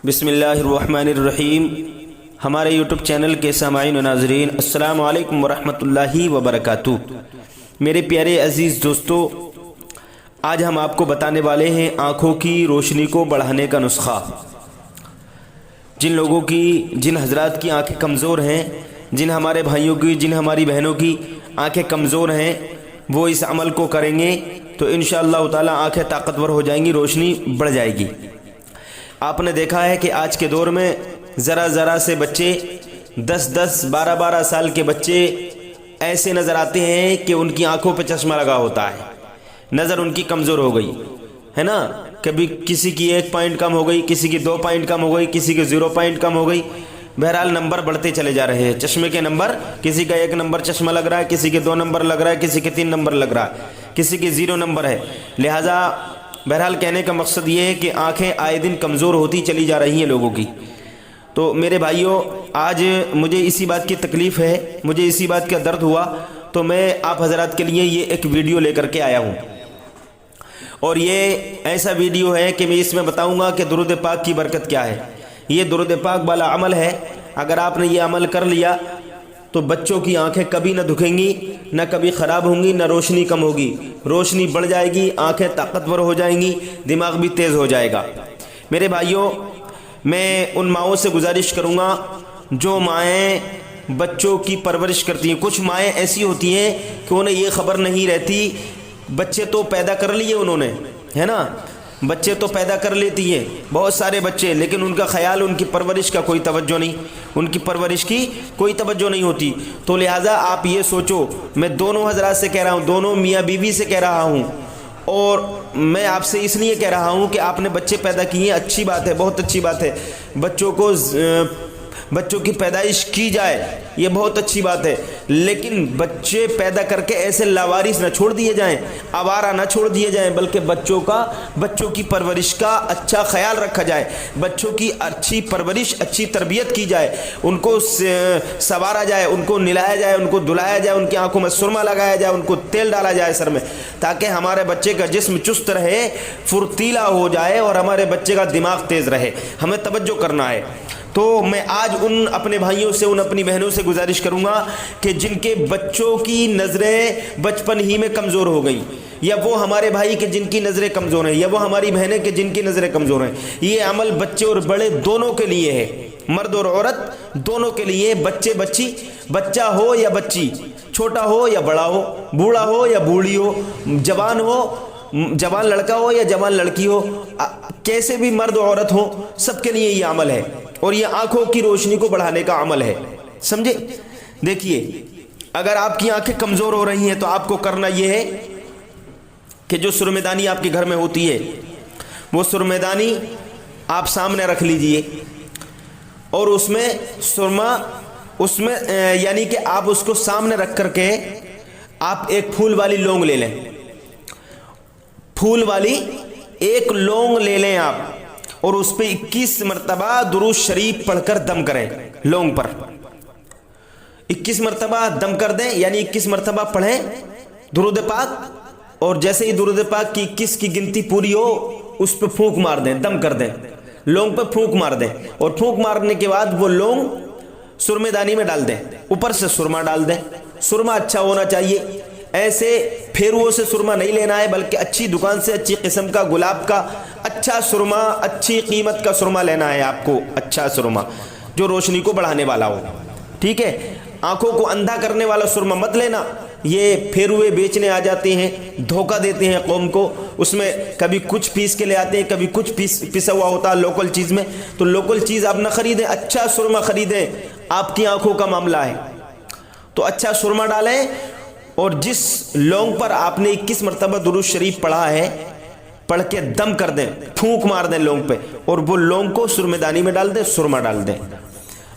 بسم اللہ الرحمن الرحیم۔ ہمارے یوٹیوب چینل کے سامعین و ناظرین، السلام علیکم ورحمۃ اللہ وبرکاتہ۔ میرے پیارے عزیز دوستو، آج ہم آپ کو بتانے والے ہیں آنکھوں کی روشنی کو بڑھانے کا نسخہ۔ جن حضرات کی آنکھیں کمزور ہیں، جن ہمارے بھائیوں کی، جن ہماری بہنوں کی آنکھیں کمزور ہیں، وہ اس عمل کو کریں گے تو انشاءاللہ تعالی آنکھیں طاقتور ہو جائیں گی، روشنی بڑھ جائے گی۔ آپ نے دیکھا ہے کہ آج کے دور میں ذرا سے بچے 10 12 سال کے بچے ایسے نظر آتے ہیں کہ ان کی آنکھوں پہ چشمہ لگا ہوتا ہے، نظر ان کی کمزور ہو گئی ہے نا۔ کبھی کسی کی 1 پوائنٹ کم ہو گئی، کسی کی 2 پوائنٹ کم ہو گئی، کسی کی 0 پوائنٹ کم ہو گئی۔ بہرحال نمبر بڑھتے چلے جا رہے ہیں، چشمے کے نمبر، کسی کا 1 نمبر چشمہ لگ رہا ہے، کسی کے 2 نمبر لگ رہا ہے، کسی کے 3 نمبر لگ رہا ہے، کسی کے 0 نمبر ہے۔ لہٰذا بہرحال کہنے کا مقصد یہ ہے کہ آنکھیں آئے دن کمزور ہوتی چلی جا رہی ہیں لوگوں کی۔ تو میرے بھائیوں، آج مجھے اسی بات کی تکلیف ہے، مجھے اسی بات کا درد ہوا، تو میں آپ حضرات کے لیے یہ ایک ویڈیو لے کر کے آیا ہوں، اور یہ ایسا ویڈیو ہے کہ میں اس میں بتاؤں گا کہ درود پاک کی برکت کیا ہے۔ یہ درود پاک والا عمل ہے، اگر آپ نے یہ عمل کر لیا تو بچوں کی آنکھیں کبھی نہ دکھیں گی، نہ کبھی خراب ہوں گی، نہ روشنی کم ہوگی، روشنی بڑھ جائے گی، آنکھیں طاقتور ہو جائیں گی، دماغ بھی تیز ہو جائے گا۔ میرے بھائیوں، میں ان ماؤں سے گزارش کروں گا جو مائیں بچوں کی پرورش کرتی ہیں۔ کچھ مائیں ایسی ہوتی ہیں کہ انہیں یہ خبر نہیں رہتی، بچے تو پیدا کر لیے انہوں نے، ہے نا، بچے تو پیدا کر لیتی ہیں بہت سارے بچے، لیکن ان کا خیال، ان کی پرورش کا کوئی توجہ نہیں، ان کی پرورش کی کوئی توجہ نہیں ہوتی۔ تو لہٰذا آپ یہ سوچو، میں دونوں حضرات سے کہہ رہا ہوں، دونوں میاں بیوی سے کہہ رہا ہوں، اور میں آپ سے اس لیے کہہ رہا ہوں کہ آپ نے بچے پیدا کیے، اچھی بات ہے، بہت اچھی بات ہے، بچوں کی پیدائش کی جائے، یہ بہت اچھی بات ہے، لیکن بچے پیدا کر کے ایسے لاوارث نہ چھوڑ دیے جائیں، آوارہ نہ چھوڑ دیے جائیں، بلکہ بچوں کی پرورش کا اچھا خیال رکھا جائے، بچوں کی اچھی پرورش، اچھی تربیت کی جائے، ان کو سنوارا جائے، ان کو نلایا جائے، ان کو دھلایا جائے، ان کی آنکھوں میں سرما لگایا جائے، ان کو تیل ڈالا جائے سر میں، تاکہ ہمارے بچے کا جسم چست رہے، پھرتیلا ہو جائے، اور ہمارے بچے کا دماغ تیز رہے۔ ہمیں توجہ کرنا ہے۔ تو میں آج ان اپنے بھائیوں سے، ان اپنی بہنوں سے گزارش کروں گا کہ جن کے بچوں کی نظریں بچپن ہی میں کمزور ہو گئی، یا وہ ہمارے بھائی کے جن کی نظریں کمزور ہیں، یا وہ ہماری بہنیں کے جن کی نظریں کمزور ہیں، یہ عمل بچے اور بڑے دونوں کے لیے ہے، مرد اور عورت دونوں کے لیے، بچہ ہو یا بچی، چھوٹا ہو یا بڑا ہو، بوڑھا ہو یا بوڑھی ہو، جوان لڑکا ہو یا جوان لڑکی ہو، کیسے بھی مرد و عورت ہو، سب کے لیے یہ عمل ہے، اور یہ آنکھوں کی روشنی کو بڑھانے کا عمل ہے، سمجھے؟ دیکھیے، اگر آپ کی آنکھیں کمزور ہو رہی ہیں تو آپ کو کرنا یہ ہے کہ جو سرمےدانی آپ کے گھر میں ہوتی ہے، وہ سرمےدانی آپ سامنے رکھ لیجئے، اور اس میں سرما، یعنی کہ آپ اس کو سامنے رکھ کر کے آپ ایک پھول والی لونگ لے لیں، پھول والی ایک لونگ لے لیں آپ، اور اس پہ 21 مرتبہ درود شریف پڑھ کر دم کریں، لونگ پر 21 مرتبہ دم کر دیں، یعنی 21 مرتبہ پڑھیں درود پاک، اور جیسے ہی درود پاک کی 21 کی گنتی پوری ہو، اس پہ پھونک مار دیں، دم کر دیں، لونگ پہ پھونک مار دیں، اور پھونک مارنے کے بعد وہ لونگ سرمے دانی میں ڈال دیں، اوپر سے سرما ڈال دیں، سرما اچھا ہونا چاہیے، ایسے پھیرووں سے سرما نہیں لینا ہے، بلکہ اچھی دکان سے، اچھی قسم کا، گلاب کا اچھا سرما، اچھی قیمت کا سرما لینا ہے آپ کو، اچھا سرما جو روشنی کو بڑھانے والا ہو، ٹھیک ہے؟ آنکھوں کو اندھا کرنے والا سرما مت لینا، یہ پھیروے بیچنے آ جاتے ہیں، دھوکہ دیتے ہیں قوم کو، اس میں کبھی کچھ پیس کے لے آتے ہیں، کبھی کچھ پیسا ہوا ہوتا ہے لوکل چیز میں، تو لوکل چیز آپ نہ خریدیں، اچھا سرما خریدیں، آپ کی آنکھوں کا معاملہ ہے تو اچھا سرما ڈالیں، اور جس لونگ پر آپ نے 21 مرتبہ درود شریف پڑھا ہے، پڑھ کے دم کر دیں، پھونک مار دیں لونگ پہ، اور وہ لونگ کو سرمے دانی میں ڈال دیں، سرما ڈال دیں،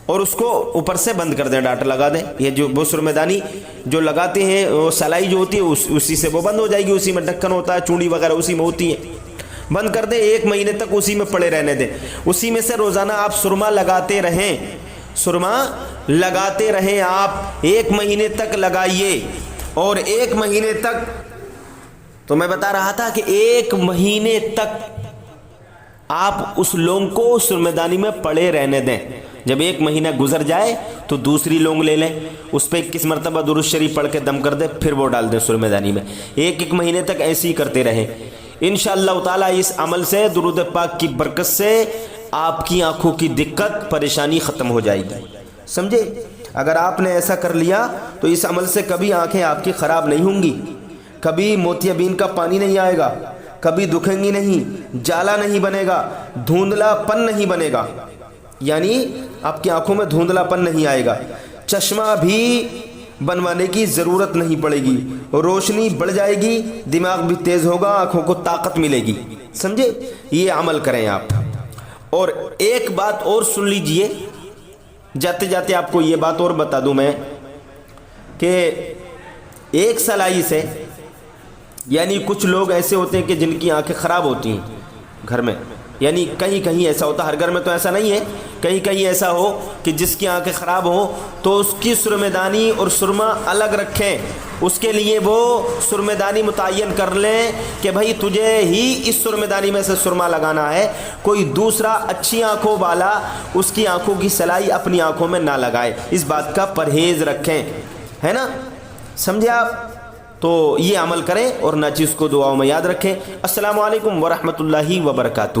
اور اس کو اوپر سے بند کر دیں، ڈاٹ لگا دیں، یہ جو وہ سرمے دانی جو لگاتے ہیں، وہ سلائی جو ہوتی ہے اسی سے وہ بند ہو جائے گی، اسی میں ڈھکن ہوتا ہے، چوڑی وغیرہ اسی میں ہوتی ہے، بند کر دیں، 1 مہینے تک اسی میں پڑے رہنے دیں، اسی میں سے روزانہ آپ سرما لگاتے رہیں، سرما لگاتے رہیں، آپ 1 مہینے تک لگائیے، اور 1 مہینے تک، تو میں بتا رہا تھا کہ 1 مہینے تک آپ اس لونگ کو سرمے دانی میں پڑے رہنے دیں. جب 1 مہینہ گزر جائے تو دوسری لونگ لے لیں, اس پہ 21 مرتبہ درود شریف پڑھ کے دم کر دیں, پھر وہ ڈال دیں سرمے دانی میں. 1 مہینے تک ایسے ہی کرتے رہیں. انشاءاللہ تعالیٰ اس عمل سے, درود پاک کی برکت سے, آپ کی آنکھوں کی دقت پریشانی ختم ہو جائے گی. سمجھے؟ اگر آپ نے ایسا کر لیا تو اس عمل سے کبھی آنکھیں آپ کی خراب نہیں ہوں گی, کبھی موتیابین کا پانی نہیں آئے گا, کبھی دکھیں گی نہیں, جالا نہیں بنے گا, دھندلا پن نہیں بنے گا, یعنی آپ کی آنکھوں میں دھندلا پن نہیں آئے گا, چشمہ بھی بنوانے کی ضرورت نہیں پڑے گی, روشنی بڑھ جائے گی, دماغ بھی تیز ہوگا, آنکھوں کو طاقت ملے گی. سمجھے؟ یہ عمل کریں آپ. اور ایک بات اور سن لیجئے, جاتے جاتے آپ کو یہ بات اور بتا دوں میں کہ ایک سلائی سے, یعنی کچھ لوگ ایسے ہوتے ہیں کہ جن کی آنکھیں خراب ہوتی ہیں گھر میں, یعنی کہیں کہیں ایسا ہوتا, ہر گھر میں تو ایسا نہیں ہے, کہیں کہیں ایسا ہو کہ جس کی آنکھیں خراب ہوں تو اس کی سرمے دانی اور سرما الگ رکھیں. اس کے لیے وہ سرمے دانی متعین کر لیں کہ بھائی تجھے ہی اس سرمے دانی میں سے سرما لگانا ہے, کوئی دوسرا اچھی آنکھوں والا اس کی آنکھوں کی سلائی اپنی آنکھوں میں نہ لگائے. اس بات کا پرہیز رکھیں, ہے نا؟ سمجھے آپ؟ تو یہ عمل کریں اور ناچیز کو دعاؤں میں یاد رکھیں. السلام علیکم ورحمۃ اللہ وبرکاتہ.